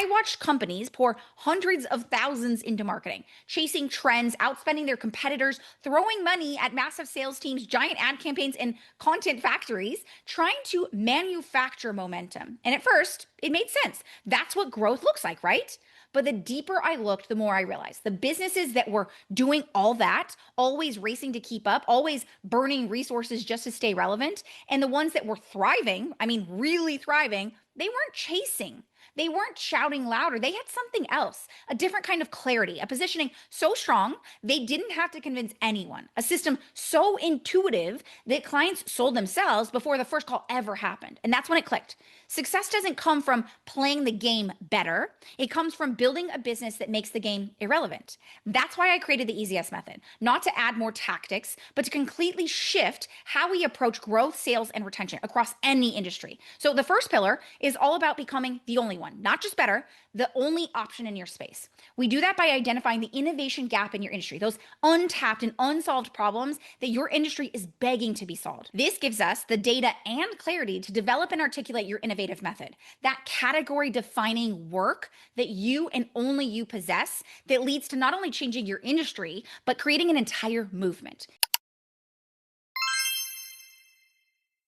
I watched companies pour hundreds of thousands into marketing, chasing trends, outspending their competitors, throwing money at massive sales teams, giant ad campaigns, and content factories, trying to manufacture momentum. And at first, it made sense. That's what growth looks like, right? But the deeper I looked, the more I realized the businesses that were doing all that, always racing to keep up, always burning resources just to stay relevant, and the ones that were thriving, I mean, really thriving, they weren't chasing. They weren't shouting louder. They had something else, a different kind of clarity, a positioning so strong they didn't have to convince anyone, a system so intuitive that clients sold themselves before the first call ever happened. And that's when it clicked. Success doesn't come from playing the game better, it comes from building a business that makes the game irrelevant. That's why I created the EasyS method, not to add more tactics, but to completely shift how we approach growth, sales, and retention across any industry. So the first pillar is all about becoming the only one, not just better, the only option in your space. We do that by identifying the innovation gap in your industry, those untapped and unsolved problems that your industry is begging to be solved. This gives us the data and clarity to develop and articulate your innovative method, that category defining work that you and only you possess that leads to not only changing your industry, but creating an entire movement.